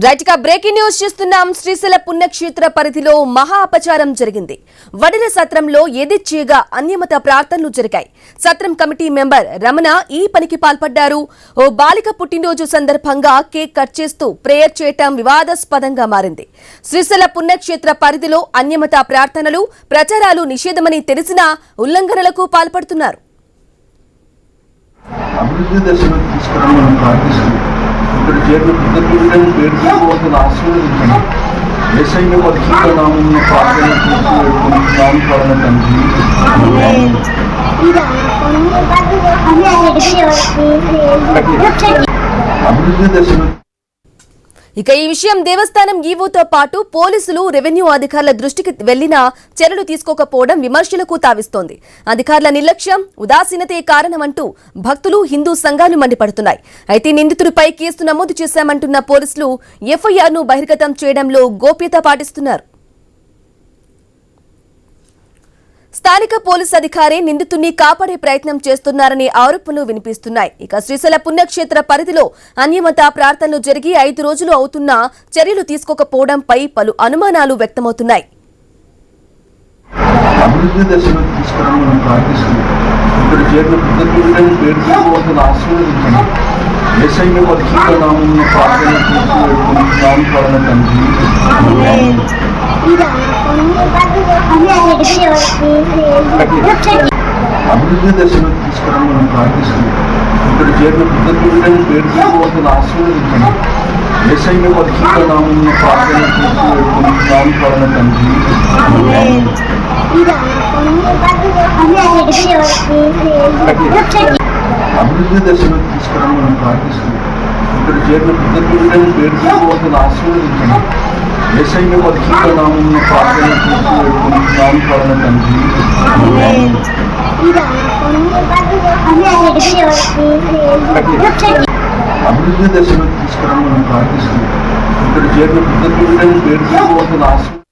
Right గా breaking news చూస్తున్నాం. శ్రీశైల పుణ్యక్షేత్ర పరిధిలో మహా అపచారం జరిగింది. వడిల సత్రంలో యథేచ్ఛగా అన్యమత ప్రార్థనలు జరిగాయి. సత్రం కమిటీ మెంబర్ రమణ ఈ పనికి పాల్పడ్డారు. ఓ బాలిక పుట్టినరోజు సందర్భంగా కేక్ కట్ చేస్తూ ప్రేయర్ చేయటం వివాదాస్పదంగా మారింది. శ్రీశైల పుణ్యక్షేత్ర పరిధిలో అన్యమత ప్రార్థనలు, ప్రచారాలు నిషేధమని తెలిసినా ఉల్లంఘనలకు పాల్పడుతున్నారు. అభివృద్ధి దశలో తీసుకురావాలని ప్రార్థిస్తుంది. ఇక్కడ చేరిన కృతజ్ఞతలను పేరు తీసుకోవాలని ఆశీర్వదించండి. యేసయ్య పరిశుద్ధ నామమున ప్రార్థన చేస్తున్నాను పరమ తండ్రి. అభివృద్ధి దశలో ఇక ఈ విషయం దేవస్థానం ఈవోతో పాటు పోలీసులు, రెవెన్యూ అధికారుల దృష్టికి వెళ్లినా చర్యలు తీసుకోకపోవడం విమర్శలకు తావిస్తోంది. అధికారుల నిర్లక్ష్యం, ఉదాసీనతే కారణమంటూ భక్తులు, హిందూ సంఘాలు మండిపడుతున్నాయి. అయితే నిందితుడిపై కేసు నమోదు చేశామంటున్న పోలీసులు ఎఫ్ఐఆర్ను బహిర్గతం చేయడంలో గోప్యత పాటిస్తున్నారు. స్థానిక పోలీస్ అధికారి నిందితుడిని కాపాడే ప్రయత్నం చేస్తున్నారనే ఆరోపణలు వినిపిస్తున్నాయి. ఇక శ్రీశైల పుణ్యక్షేత్ర పరిధిలో అన్యమత ప్రార్థనలు జరిగి 5 రోజులు అవుతున్నా చర్యలు తీసుకోకపోవడంపై పలు అనుమానాలు వ్యక్తమవుతున్నాయి. అభివృద్ధి దశలో తీసుకురావాలని ప్రార్థిస్తుంది. ఇక్కడ చేరిన కృతజ్ఞతలను పేరు తీసుకోవాలని ఆశీర్వదించండి. యేసయ్య పరిశుద్ధ నామమున ప్రార్థన చేస్తున్నాను పరమ తండ్రి. అభివృద్ధి దశలో తీసుకురావాలని ప్రార్థిస్తుంది. ఇక్కడ చేరిన కృతజ్ఞతలను పేరు తీసుకోవాలని ఆశీర్వదించండి. యేసయ్య పరిశుద్ధ నామమున ప్రార్థన చేస్తున్నాను పరమ తండ్రి. అభివృద్ధి దశలో తీసుకురావాలని ప్రార్థిస్తుంది. ఇక్కడ చేరిన కృతజ్ఞతలను పేరు తీసుకోవాలని ఆశీర్వదించండి. యేసయ్య పరిశుద్ధ నామమున ప్రార్థన చేస్తున్నాను పరమ తండ్రి. అభివృద్ధి దశలో తీసుకురావాలని ప్రార్థిస్తుంది. ఇక్కడ చేరిన కృతజ్ఞతలను పేరు తీసుకోవాలని ఆశీర్వదించండి.